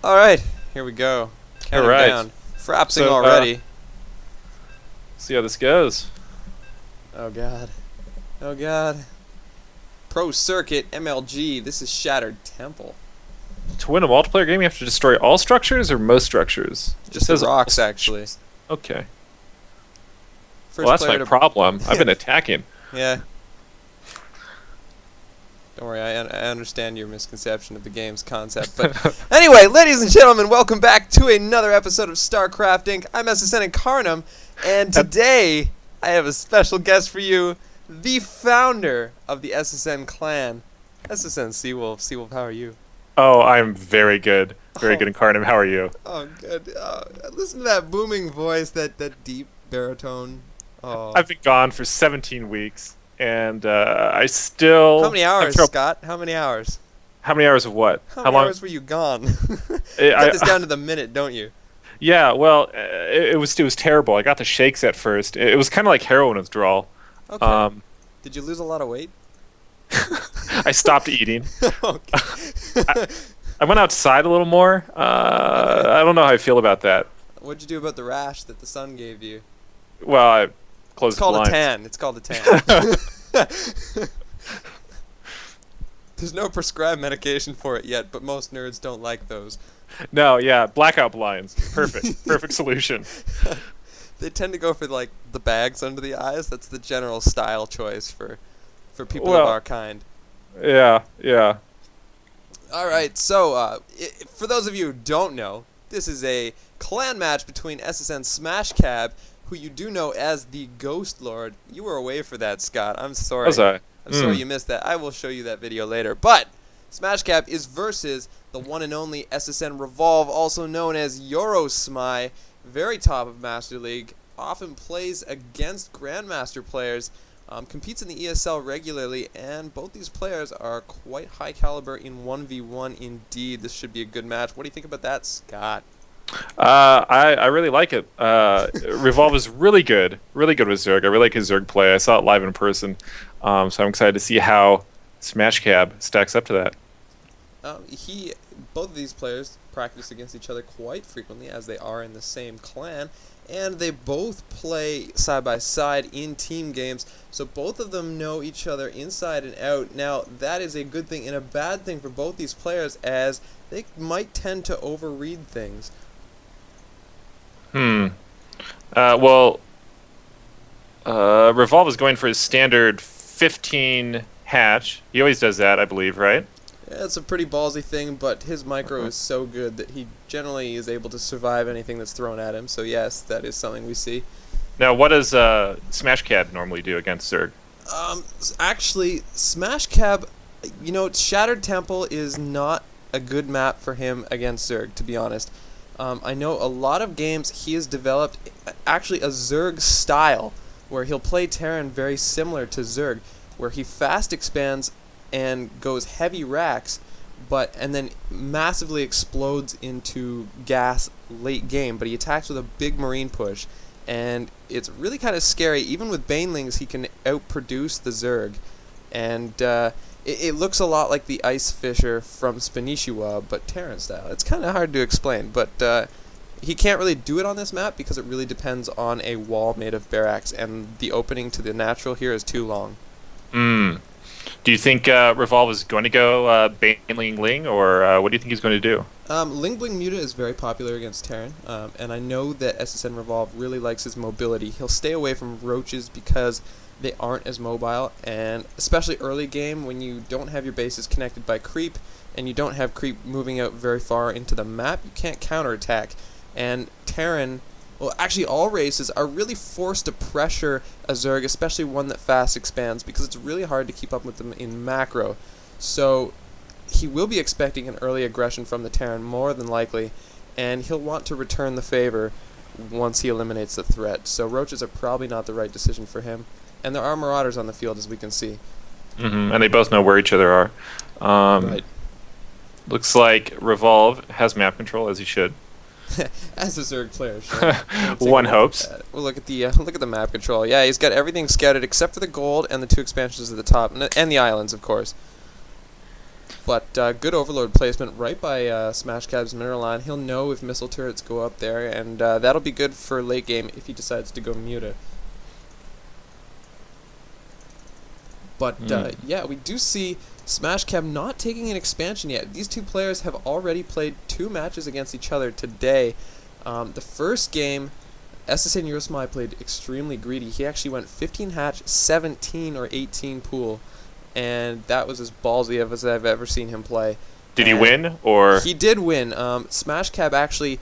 All right, here we go. Counting All right. down. Frapsing So, already. See how this goes. Oh god. Oh god. Pro Circuit MLG. This is Shattered Temple. To win a multiplayer game, you have to destroy all structures or most structures. It Just the says rocks, all actually. structures. Okay. First Well, that's player my to... problem. I've been attacking. Yeah. Don't worry, I understand your misconception of the game's concept. But anyway, ladies and gentlemen, welcome back to another episode of StarCraft Inc. I'm SSN Incarnum, and today I have a special guest for you, the founder of the SSN clan, SSN Seawolf. Seawolf, how are you? Oh, I'm very good. Very good, Incarnate. How are you? Oh, good. Listen to that booming voice, that deep baritone. Oh. I've been gone for 17 weeks, and I still... How many hours, Scott? How many hours? How many hours of what? How many hours were you gone? You got this down to the minute, don't you? Yeah, well, it was terrible. I got the shakes at first. It was kind of like heroin withdrawal. Okay. Did you lose a lot of weight? I stopped eating. Okay. I went outside a little more. I don't know how I feel about that. What'd you do about the rash that the sun gave you? Well, I closed It's called the a blinds. tan. It's called a tan. There's no prescribed medication for it yet, but most nerds don't like those. No, yeah, blackout blinds. Perfect. Perfect solution. They tend to go for like the bags under the eyes. That's the general style choice for people Well, of our kind. Yeah, yeah. All right, so for those of you who don't know, this is a clan match between SSNSmashkab, who you do know as the Ghost Lord. You were away for that, Scott. I'm sorry. Was I? I'm sorry you missed that. I will show you that video later. But Smashkab is versus the one and only SSNrevovle, also known as Eurosmy, very top of Master League, often plays against Grandmaster players, competes in the ESL regularly, and both these players are quite high caliber in 1v1 indeed. This should be a good match. What do you think about that, Scott? I really like it. Revolve is really good with Zerg. I really like his Zerg play. I saw it live in person, so I'm excited to see how Smashkab stacks up to that. Both of these players practice against each other quite frequently, as they are in the same clan, and they both play side by side in team games, so both of them know each other inside and out. Now, that is a good thing and a bad thing for both these players, as they might tend to overread things. Revolve is going for his standard 15 hatch. He always does that, I believe, right? Yeah, it's a pretty ballsy thing, but his micro is so good that he generally is able to survive anything that's thrown at him, so yes, that is something we see. Now, what does Smashkab normally do against Zerg? Actually, Smashkab, Shattered Temple is not a good map for him against Zerg, to be honest. I know a lot of games he has developed actually a Zerg style, where he'll play Terran very similar to Zerg, where he fast expands and goes heavy racks, and then massively explodes into gas late game, but he attacks with a big marine push, and it's really kind of scary. Even with Banelings, he can outproduce the Zerg, and it looks a lot like the Ice Fisher from Spanishiwa, but Terran style. It's kind of hard to explain, but he can't really do it on this map because it really depends on a wall made of barracks, and the opening to the natural here is too long. Do you think Revolve is going to go Baneling Ling, or what do you think he's going to do? Ling Bling Muta is very popular against Terran, and I know that SSNrevovle really likes his mobility. He'll stay away from roaches because they aren't as mobile, and especially early game when you don't have your bases connected by creep, and you don't have creep moving out very far into the map, you can't counterattack. And Terran, well, actually all races are really forced to pressure a Zerg, especially one that fast expands, because it's really hard to keep up with them in macro. So he will be expecting an early aggression from the Terran, more than likely, and he'll want to return the favor once he eliminates the threat. So roaches are probably not the right decision for him. And there are Marauders on the field, as we can see. And they both know where each other are. Right. Looks like Revolve has map control, as he should. As a Zerg player, sure. One hopes. Well, look at the map control. Yeah, he's got everything scouted except for the gold and the 2 expansions at the top, and the islands, of course. But good Overlord placement right by SmashKab's Mineral. He'll know if missile turrets go up there, and that'll be good for late game if he decides to go Muta. But yeah, we do see SmashKab not taking an expansion yet. These two players have already played 2 matches against each other today. The first game, SSNrevovle played extremely greedy. He actually went 15 hatch, 17 or 18 pool, and that was as ballsy as I've ever seen him play. Did he win, or...? He did win. SmashKab actually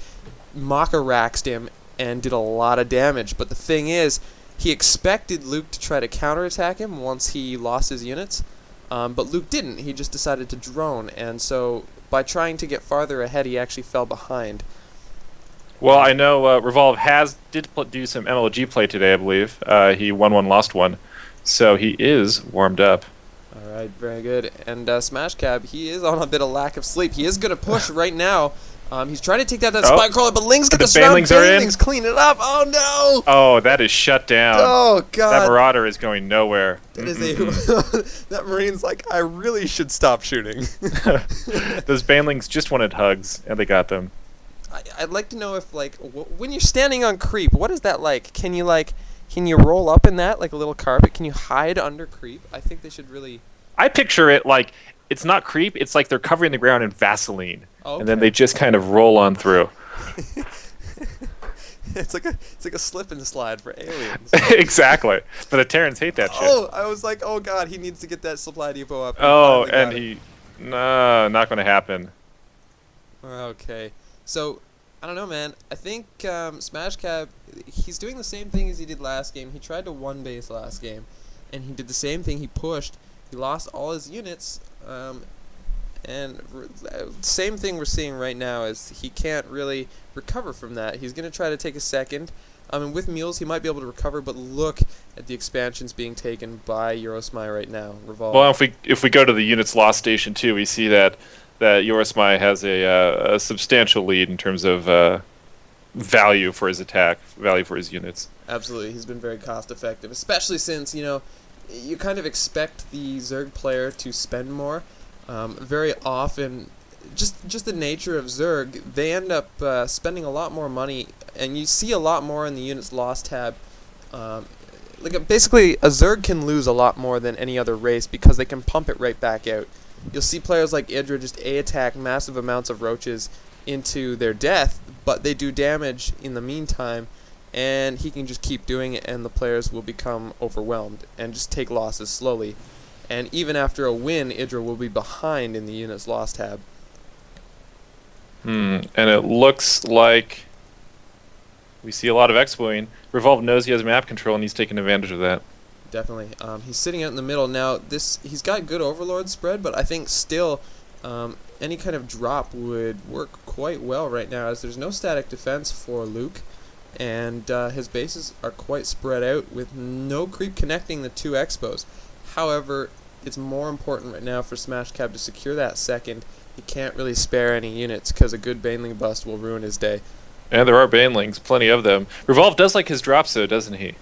Maka-raxed him and did a lot of damage, but the thing is, he expected Luke to try to counterattack him once he lost his units, but Luke didn't. He just decided to drone, and so by trying to get farther ahead, he actually fell behind. Well, I know Revolve did do some MLG play today, I believe. He won one, lost one, so he is warmed up. All right, very good. And SmashKab, he is on a bit of lack of sleep. He is going to push right now. He's trying to take down that spy crawler, but Ling's got the Banelings are in. Clean it up. Oh, no. Oh, that is shut down. Oh, God. That Marauder is going nowhere. That is that Marine's like, I really should stop shooting. Those Banelings just wanted hugs, and they got them. I'd like to know if, like, when you're standing on creep, what is that like? Can you roll up in that like a little carpet? Can you hide under creep? I think they should really... I picture it like, it's not creep, it's like they're covering the ground in Vaseline. Okay. And then they just kind of roll on through. It's like a slip and slide for aliens. Exactly. But the Terrans hate that shit. Oh, I was like, oh god, he needs to get that supply depot up. Oh, and he... No, not going to happen. Okay. So, I don't know, man. I think SmashKab, he's doing the same thing as he did last game. He tried to one base last game, and he did the same thing. He pushed. He lost all his units, and same thing we're seeing right now is he can't really recover from that. He's going to try to take a second. And with mules, he might be able to recover, but look at the expansions being taken by Eurosmy right now. Revolve. Well, if we go to the units lost station too, we see that Eurosmy has a substantial lead in terms of value for his attack, value for his units. Absolutely, he's been very cost effective, especially since, you know, you kind of expect the Zerg player to spend more. Very often, just the nature of Zerg, they end up spending a lot more money, and you see a lot more in the units lost tab. Basically, a Zerg can lose a lot more than any other race because they can pump it right back out. You'll see players like Idra just A-attack massive amounts of roaches into their death, but they do damage in the meantime, and he can just keep doing it, and the players will become overwhelmed and just take losses slowly. And even after a win, Idra will be behind in the units lost tab. And it looks like we see a lot of exploiting. Revolve knows he has map control, and he's taking advantage of that. Definitely. He's sitting out in the middle. Now, he's got good Overlord spread, but I think still any kind of drop would work quite well right now, as there's no static defense for Luke, and his bases are quite spread out with no creep connecting the 2 expos. However, it's more important right now for SmashKab to secure that second. He can't really spare any units because a good Baneling bust will ruin his day. And there are Banelings, plenty of them. Revolve does like his drops though, doesn't he?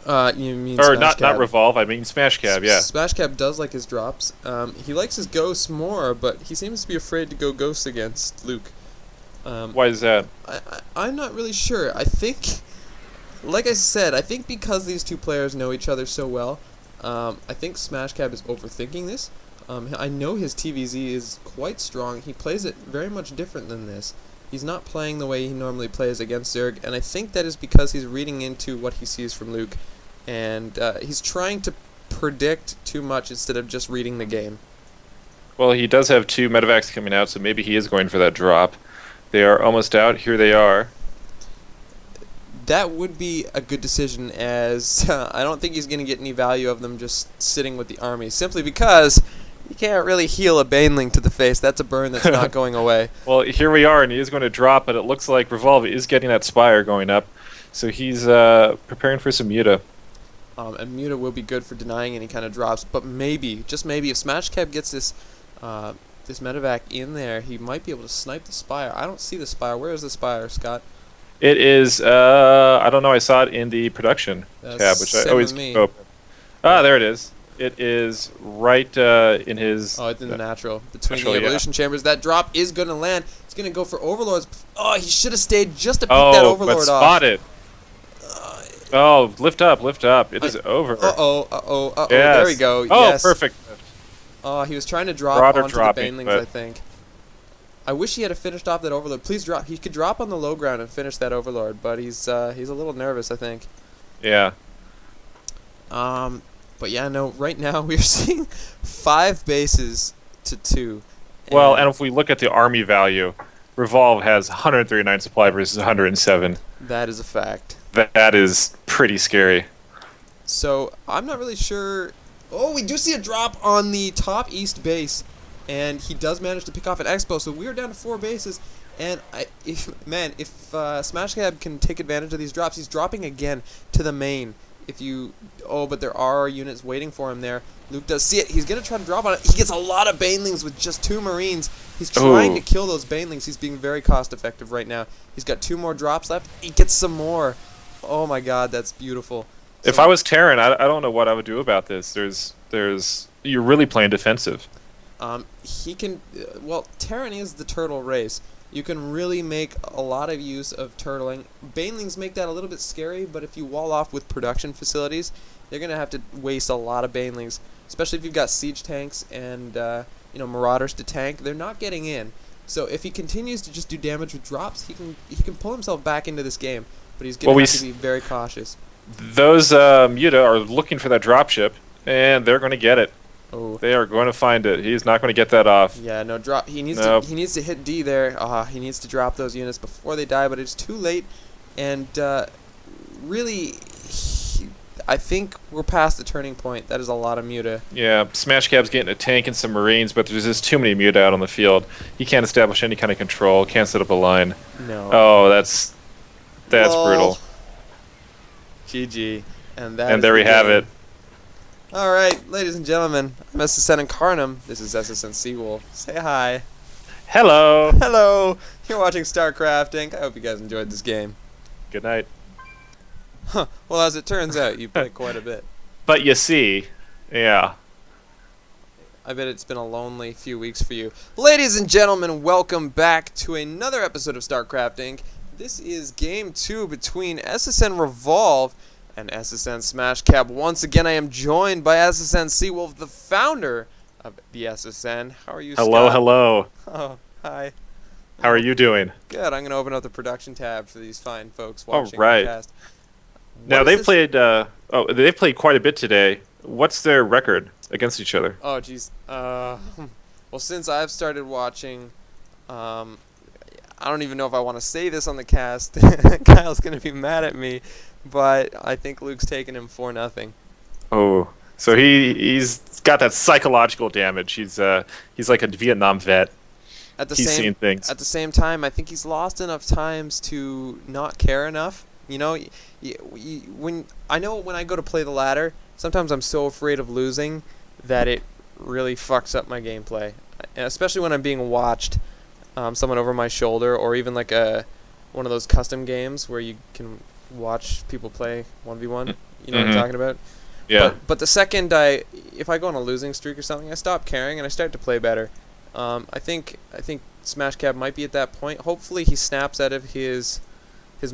You mean or SmashKab? not Revolve, I mean SmashKab, yeah. SmashKab does like his drops. He likes his ghosts more, but he seems to be afraid to go ghosts against Luke. Why is that? I'm not really sure. I think, like I said, I think because these two players know each other so well, I think SmashKab is overthinking this. I know his TVZ is quite strong. He plays it very much different than this. He's not playing the way he normally plays against Zerg, and I think that is because he's reading into what he sees from Luke, and he's trying to predict too much instead of just reading the game. Well, he does have 2 medevacs coming out, so maybe he is going for that drop. They are almost out. Here they are. That would be a good decision, as I don't think he's going to get any value of them just sitting with the army, simply because you can't really heal a Baneling to the face. That's a burn that's not going away. Well, here we are, and he is going to drop, but it looks like Revolve is getting that Spire going up, so he's preparing for some Muta. And Muta will be good for denying any kind of drops, but maybe, just maybe, if SmashKab gets this medevac in there, he might be able to snipe the Spire. I don't see the Spire. Where is the Spire, Scott? It is, I don't know, I saw it in the production tab, which I always keep open. Ah, there it is. It is right in his... Oh, it's in the natural. Between Natural, the yeah. evolution chambers. That drop is going to land. It's going to go for overlords. Oh, he should have stayed just to pick that Oh, overlord but off. spotted. Oh, lift up, lift up. It is over. Uh-oh. Yes. There we go. Oh, Yes. perfect. Oh, he was trying to drop Broader onto dropping, the banelings, but- I think. I wish he had finished off that overlord. Please drop. He could drop on the low ground and finish that overlord, but he's a little nervous, I think. Yeah. But yeah, no. Right now we're seeing 5 bases to 2. Well, and if we look at the army value, Revolve has 139 supply versus 107. that is a fact. That is pretty scary. So I'm not really sure. Oh, we do see a drop on the top east base, and he does manage to pick off an expo. So we are down to 4 bases, and if SmashKab can take advantage of these drops, he's dropping again to the main. But there are units waiting for him there. Luke does see it. He's gonna try to drop on it. He gets a lot of banelings with just 2 Marines. He's trying to kill those banelings. He's being very cost effective right now. He's got 2 more drops left. He gets some more. Oh my God, that's beautiful. If I was Terran, I don't know what I would do about this. You're really playing defensive. He can. Terran is the turtle race. You can really make a lot of use of turtling. Banelings make that a little bit scary, but if you wall off with production facilities, they're gonna have to waste a lot of banelings, especially if you've got siege tanks and marauders to tank. They're not getting in. So if he continues to just do damage with drops, he can pull himself back into this game. But he's gonna have to be very cautious. Those Muta are looking for that dropship, and they're going to get it. Oh. They are going to find it. He's not going to get that off. Yeah, no drop. He needs Nope. to hit D there. He needs to drop those units before they die, but it's too late. And really, I think we're past the turning point. That is a lot of Muta. Yeah, SmashKab's getting a tank and some Marines, but there's just too many Muta out on the field. He can't establish any kind of control. Can't set up a line. No. Oh, that's brutal. GG. And there we have it. All right, ladies and gentlemen, I'm SSN Incarnum. This is SSN Seawolf. Say hi. Hello. Hello. You're watching StarCrafting. I hope you guys enjoyed this game. Good night. Huh. Well, as it turns out, you played quite a bit. But you see, yeah. I bet it's been a lonely few weeks for you. Ladies and gentlemen, welcome back to another episode of StarCrafting. This is Game 2 between SSNrevovle and SSNSmashkab. Once again, I am joined by SSN Seawolf, the founder of the SSN. How are you, Hello, Scott? hello. Oh, hi. How are you doing? Good. I'm going to open up the production tab for these fine folks watching right. the cast. Now they've played quite a bit today. What's their record against each other? Oh, jeez. Well, since I've started watching, I don't even know if I want to say this on the cast. Kyle's going to be mad at me, but I think Luke's taking him 4-0. Oh, so he's got that psychological damage. He's like a Vietnam vet. He's seen things. At the same time, I think he's lost enough times to not care enough. You know, when I go to play the ladder, sometimes I'm so afraid of losing that it really fucks up my gameplay, especially when I'm being watched. Someone over my shoulder, or even like one of those custom games where you can watch people play 1v1. You know what I'm talking about? Yeah. But the second if I go on a losing streak or something, I stop caring and I start to play better. I think SmashKab might be at that point. Hopefully he snaps out of his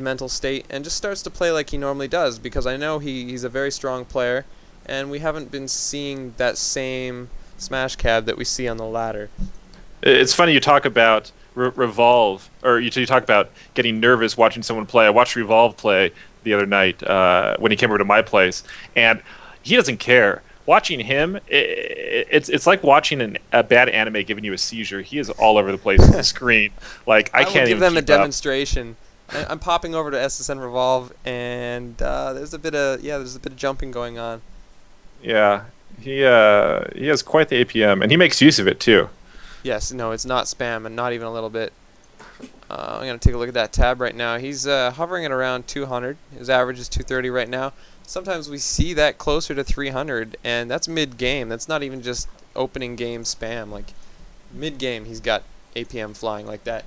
mental state and just starts to play like he normally does, because I know he's a very strong player, and we haven't been seeing that same SmashKab that we see on the ladder. It's funny you talk about Revolve, or you talk about getting nervous watching someone play. I watched Revolve play the other night when he came over to my place, and he doesn't care. Watching him, it's like watching a bad anime giving you a seizure. He is all over the place on the screen. Like I can't will give even them a keep up. demonstration. I'm popping over to SSNrevovle, and there's a bit of jumping going on. Yeah, he has quite the APM, and he makes use of it too. Yes, no, it's not spam, and not even a little bit. I'm going to take a look at that tab right now. He's hovering at around 200. His average is 230 right now. Sometimes we see that closer to 300, and that's mid-game. That's not even just opening game spam. Like, mid-game, he's got APM flying like that.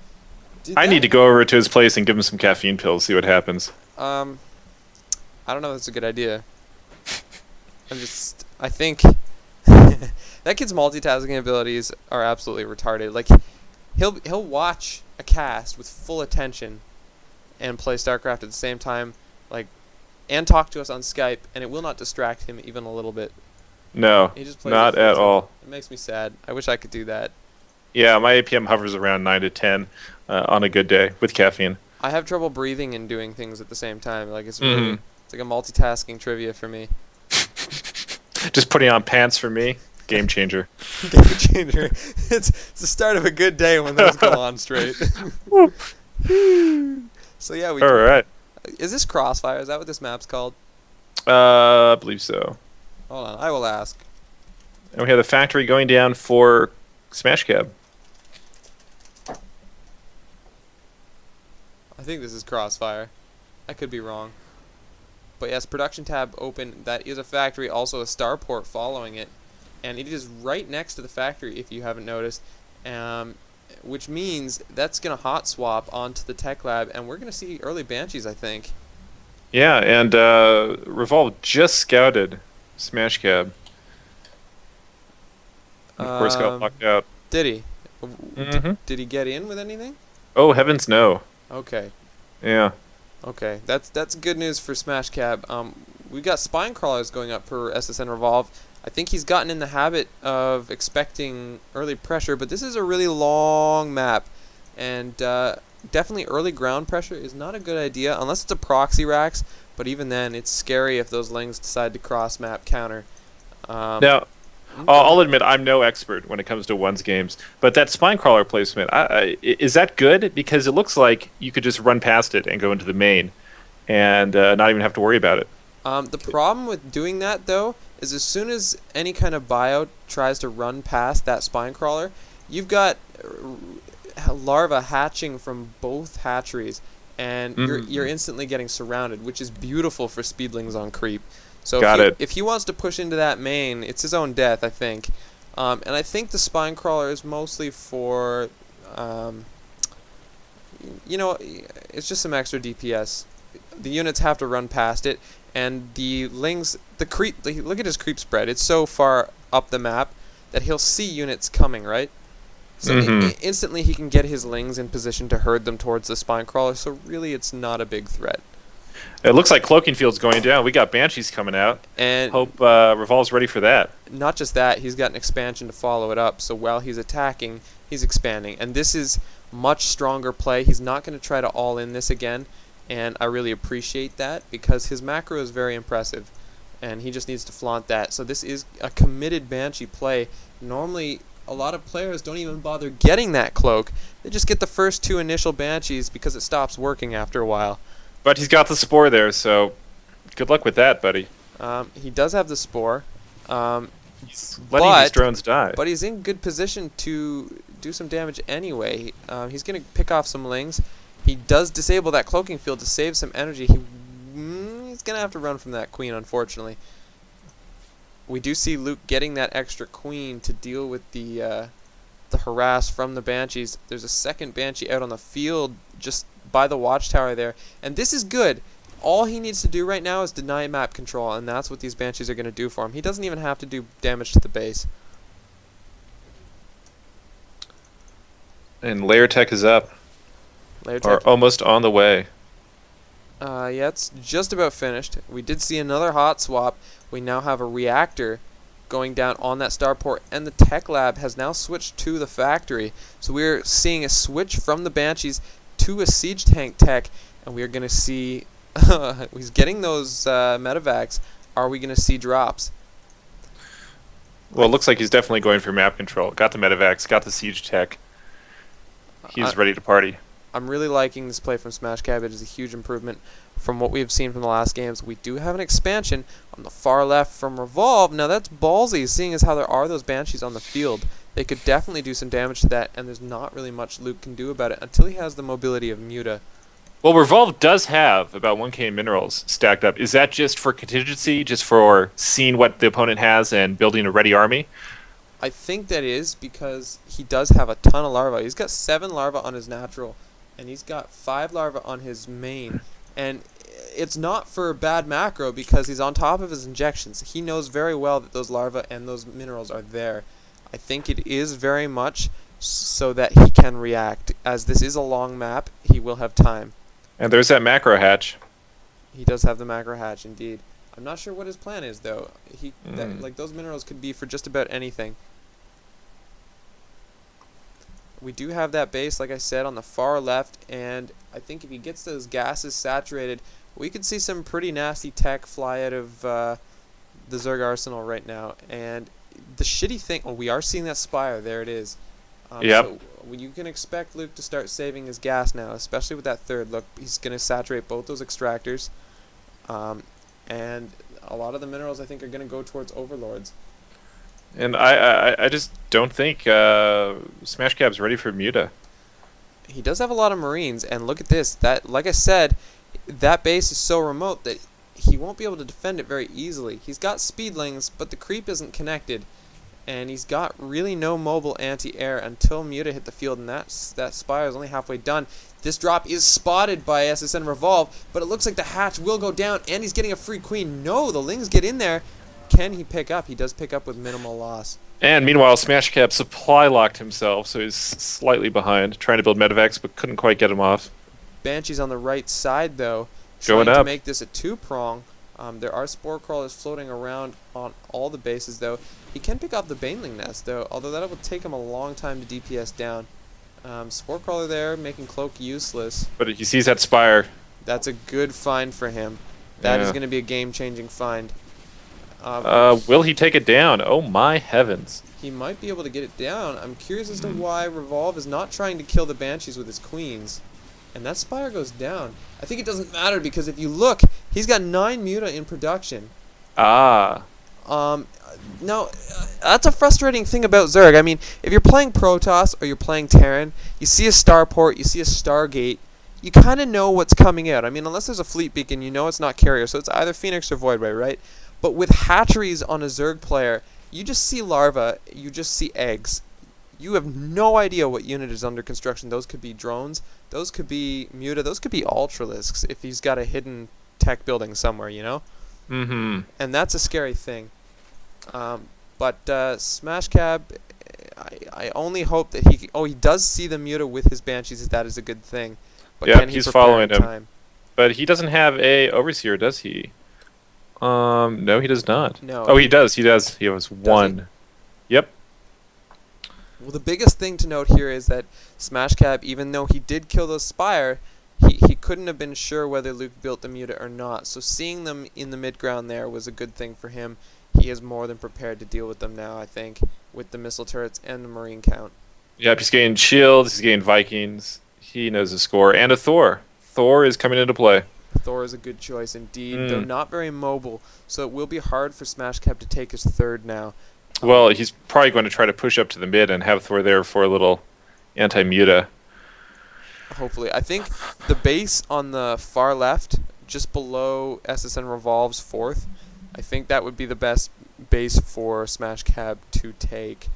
I need to go over to his place and give him some caffeine pills, see what happens. I don't know if that's a good idea. I think That kid's multitasking abilities are absolutely retarded. Like, he'll watch a cast with full attention and play StarCraft at the same time, like, and talk to us on Skype, and it will not distract him even a little bit. No, He just plays not it full at time. all. It makes me sad. I wish I could do that. Yeah, my APM hovers around 9 to 10 on a good day with caffeine. I have trouble breathing and doing things at the same time. Like, it's Mm-hmm. really, it's like a multitasking trivia for me. Just putting on pants for me, game changer. Game changer. It's the start of a good day when those go on straight. So yeah, All right. Is this Crossfire? Is that what this map's called? I believe so. Hold on, I will ask. And we have the factory going down for SmashKab. I think this is Crossfire. I could be wrong. But yes, production tab open. That is a factory, also a starport following it. And it is right next to the factory, if you haven't noticed. Which means that's going to hot swap onto the tech lab, and we're going to see early Banshees, I think. Yeah, and Revolve just scouted SmashKab. Of course, got locked out. Did he? Mm-hmm. Did he get in with anything? Oh, heavens no. Okay. Yeah. Okay, that's good news for SmashKab. We've got spine crawlers going up for SSNrevovle. I think he's gotten in the habit of expecting early pressure, but this is a really long map, and definitely early ground pressure is not a good idea unless it's a proxy racks. But even then, it's scary if those lings decide to cross map counter. Now, I'll admit I'm no expert when it comes to ones games, but that spine crawler placement, is that good? Because it looks like you could just run past it and go into the main, and not even have to worry about it. The problem with doing that, though, is as soon as any kind of bio tries to run past that spine crawler, you've got larvae hatching from both hatcheries, and you're instantly getting surrounded, which is beautiful for speedlings on creep. So if he wants to push into that main, it's his own death, I think. And I think the spine crawler is mostly for, it's just some extra DPS. The units have to run past it, and the lings, look at his creep spread. It's so far up the map that he'll see units coming, right? So instantly he can get his lings in position to herd them towards the spine crawler, so really it's not a big threat. It looks like Cloaking Field's going down. We got Banshees coming out. And hope Revolve's ready for that. Not just that, he's got an expansion to follow it up, so while he's attacking, he's expanding. And this is much stronger play. He's not going to try to all-in this again, and I really appreciate that because his macro is very impressive, and he just needs to flaunt that. So this is a committed Banshee play. Normally, a lot of players don't even bother getting that cloak. They just get the first two initial Banshees because it stops working after a while. But he's got the Spore there, so good luck with that, buddy. He does have the Spore. He's letting these drones die. But he's in good position to do some damage anyway. He's going to pick off some lings. He does disable that cloaking field to save some energy. He's going to have to run from that queen, unfortunately. We do see Luke getting that extra queen to deal with the harass from the Banshees. There's a second Banshee out on the field just by the watchtower there. And this is good. All he needs to do right now is deny map control, and that's what these Banshees are going to do for him. He doesn't even have to do damage to the base. And Layer Tech is up. Or almost on the way. Yeah, it's just about finished. We did see another hot swap. We now have a reactor going down on that starport, and the tech lab has now switched to the factory. So we're seeing a switch from the Banshees to a siege tank tech, and we are going to see he's getting those medevacs. Are we going to see drops? Well, it looks like he's definitely going for map control. Got the medevacs, got the siege tech. He's ready to party. I'm really liking this play from SmashKab. It is a huge improvement from what we've seen from the last games. We do have an expansion on the far left from Revolve. Now that's ballsy, seeing as how there are those Banshees on the field. They could definitely do some damage to that, and there's not really much Luke can do about it until he has the mobility of Muta. Well, Revolve does have about 1k minerals stacked up. Is that just for contingency, just for seeing what the opponent has and building a ready army? I think that is because he does have a ton of larvae. He's got 7 larvae on his natural, and he's got 5 larvae on his main. And it's not for bad macro because he's on top of his injections. He knows very well that those larvae and those minerals are there. I think it is very much so that he can react. As this is a long map, he will have time. And there's that macro hatch. He does have the macro hatch, indeed. I'm not sure what his plan is, though. Like those minerals could be for just about anything. We do have that base, like I said, on the far left, and I think if he gets those gases saturated, we could see some pretty nasty tech fly out of the Zerg arsenal right now. And the shitty thing, we are seeing that spire. There it is. Yep. So you can expect Luke to start saving his gas now, especially with that third. Look, he's going to saturate both those extractors. And a lot of the minerals, I think, are going to go towards overlords. And I just don't think SmashKab's ready for Muta. He does have a lot of Marines, and look at this. That, like I said, that base is so remote that he won't be able to defend it very easily. He's got speedlings, but the creep isn't connected, and he's got really no mobile anti-air until Muta hit the field, and that spire is only halfway done. This drop is spotted by SSNrevovle, but it looks like the hatch will go down, and he's getting a free queen. No, the Lings get in there. Can he pick up? He does pick up with minimal loss. And meanwhile, SmashKab supply locked himself, so he's slightly behind, trying to build medevacs, but couldn't quite get him off. Banshee's on the right side, though, Going trying to up. make this a two-prong. There are spore crawlers floating around on all the bases, though. He can pick up the Baneling nest, though, although that will take him a long time to DPS down. Spore crawler there, making cloak useless. But he sees that spire. That's a good find for him. That is Yeah. going to be a game-changing find. Will he take it down? Oh my heavens. He might be able to get it down. I'm curious as to why Revolve is not trying to kill the Banshees with his queens. And that spire goes down. I think it doesn't matter because if you look, he's got 9 Muta in production. Ah. No, that's a frustrating thing about Zerg. I mean, if you're playing Protoss or you're playing Terran, you see a starport, you see a Stargate, you kind of know what's coming out. I mean, unless there's a fleet beacon, you know it's not carrier, so it's either Phoenix or Voidray, right? But with hatcheries on a Zerg player, you just see larvae, you just see eggs. You have no idea what unit is under construction. Those could be drones, those could be Muta, those could be Ultralisks if he's got a hidden tech building somewhere, you know? Mm-hmm. And that's a scary thing. But SmashKab, I only hope that he... he does see the Muta with his Banshees. That is a good thing. But Yeah, can he he's prepare following in him. time? But he doesn't have a Overseer, does he? No, he does not. No. Oh, he does. He does. He has one. Yep. Well, the biggest thing to note here is that SmashKab, even though he did kill the Spire, he couldn't have been sure whether Luke built the Muta or not. So seeing them in the mid-ground there was a good thing for him. He is more than prepared to deal with them now, I think, with the missile turrets and the Marine count. Yep, he's getting shields, he's getting Vikings. He knows the score. And a Thor. Thor is coming into play. Thor is a good choice indeed, though not very mobile, so it will be hard for SmashKab to take his third now. Well, he's probably going to try to push up to the mid and have Thor there for a little anti-Muta. Hopefully. I think the base on the far left, just below SSNrevovle's fourth, I think that would be the best base for SmashKab to take,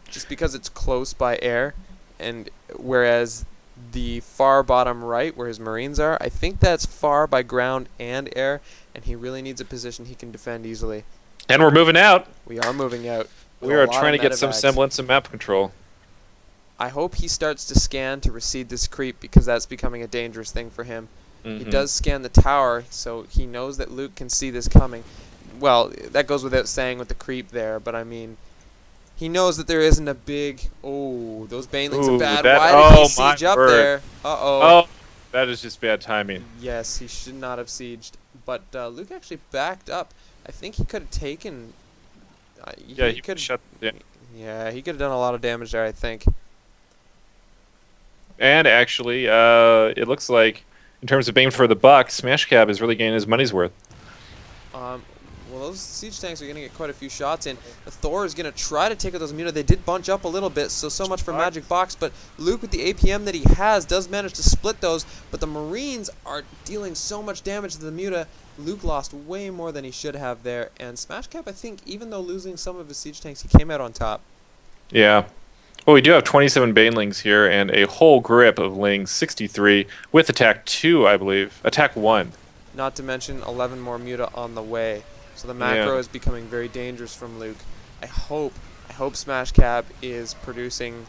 just because it's close by air, and whereas the far bottom right, where his Marines are, I think that's far by ground and air, and he really needs a position he can defend easily. And we're moving out. We are moving out. We are trying to get some semblance of map control. I hope he starts to scan to recede this creep, because that's becoming a dangerous thing for him. He does scan the tower, so he knows that Luke can see this coming. Well, that goes without saying with the creep there, but I mean, he knows that there isn't a big... Oh, those Banelings are bad. Why did he siege up there? Uh-oh. Oh, that is just bad timing. Yes, he should not have sieged. But Luke actually backed up. I think he could have taken... Yeah, he could shut down. Yeah, he could have done a lot of damage there, I think. And actually, it looks like, in terms of bang for the buck, SmashKab is really getting his money's worth. Well, those siege tanks are going to get quite a few shots in. The Thor is going to try to take out those Muta. They did bunch up a little bit, so much for Magic Box. But Luke, with the APM that he has, does manage to split those. But the Marines are dealing so much damage to the Muta. Luke lost way more than he should have there. And SmashKab, I think, even though losing some of his siege tanks, he came out on top. Yeah. Well, we do have 27 Banelings here and a whole grip of Lings, 63, with attack 2, I believe. Attack 1. not to mention 11 more muta on the way. So the macro is becoming very dangerous from Luke. I hope SmashKab is producing.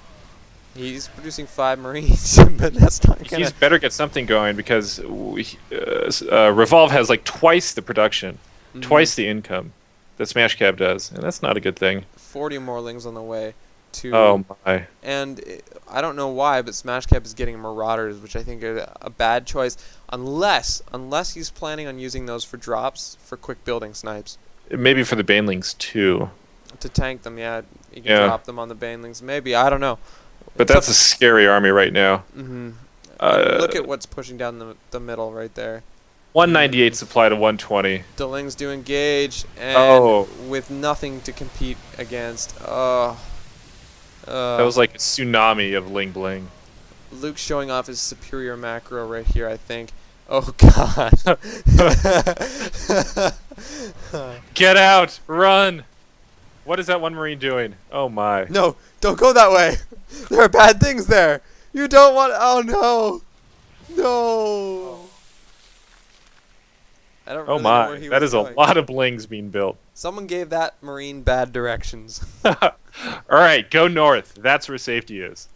He's producing 5 Marines, but that's not gonna... He's better get something going because Revolve has like twice the production, twice the income that SmashKab does, and that's not a good thing. 40 more Lings on the way. Oh my! And I don't know why, but SmashKab is getting Marauders, which I think are a bad choice, unless he's planning on using those for drops for quick building snipes. Maybe for the Banelings too. To tank them, yeah. You can drop them on the Banelings. Maybe, I don't know. But that's a scary army right now. Look at what's pushing down the middle right there. 198 supply to 120. The Lings do engage, and with nothing to compete against. That was like a tsunami of Ling Bling. Luke's showing off his superior macro right here, I think. Oh, God. Get out! Run! What is that one Marine doing? Oh, my. No, don't go that way. There are bad things there. You don't want... Oh, no. No. I don't really know where he that was is going. A lot of Blings being built. Someone gave that Marine bad directions. Alright, go north. That's where safety is.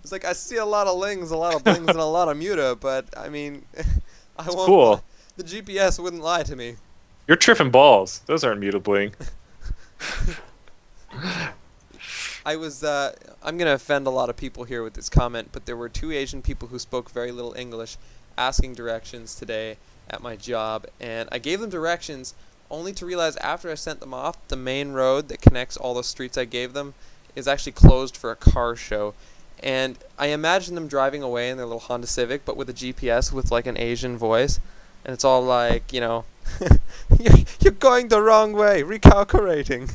It's like, I see a lot of Lings, a lot of Blings, and a lot of Muta, but, I mean... I won't cool. lie. The GPS wouldn't lie to me. You're tripping balls. Those aren't Muta Bling. I'm going to offend a lot of people here with this comment, but there were 2 Asian people who spoke very little English asking directions today at my job, and I gave them directions only to realize after I sent them off, the main road that connects all the streets I gave them is actually closed for a car show. And I imagine them driving away in their little Honda Civic, but with a GPS with like an Asian voice, and it's all like, you know, you're going the wrong way, recalculating.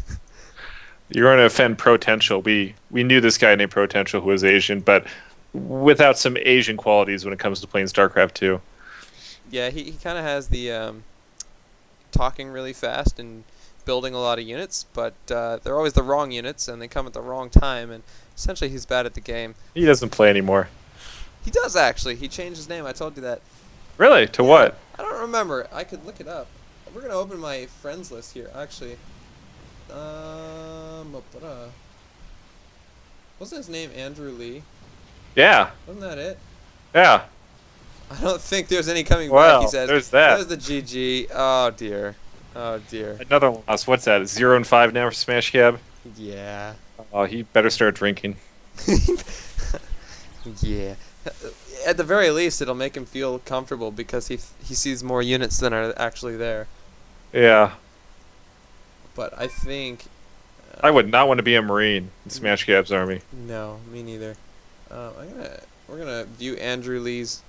You're going to offend Potential. We knew this guy named Potential who was Asian, but without some Asian qualities when it comes to playing StarCraft 2. Yeah, he kind of has the talking really fast and building a lot of units, but they're always the wrong units, and they come at the wrong time, and essentially he's bad at the game. He doesn't play anymore. He does, actually. He changed his name. I told you that. Really? To what? I don't remember. I could look it up. We're going to open my friends list here, actually. Wasn't his name Andrew Lee? Yeah. Wasn't that it? Yeah. I don't think there's any coming back, he says. There's that. There's the GG. Oh, dear. Oh, dear. Another loss. What's that? 0-5 now for SmashKab? Yeah. Oh, he better start drinking. Yeah. At the very least, it'll make him feel comfortable because he sees more units than are actually there. Yeah. But I think... I would not want to be a Marine in SmashKab's army. No, me neither. We're gonna view Andrew Lee's...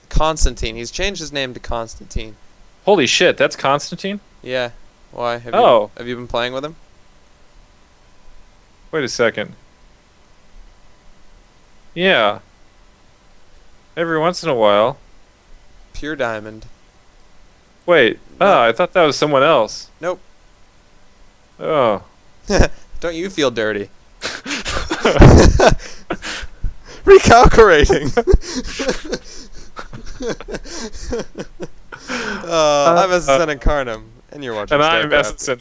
Constantine. He's changed his name to Constantine. Holy shit, that's Constantine? Yeah. Why? Have you been playing with him? Wait a second. Yeah. Every once in a while. Pure Diamond. Wait. No. Oh, I thought that was someone else. Nope. Oh. Don't you feel dirty? Recalculating. I'm SSN Incarnum, and you're watching And I'm StarCraft. SSN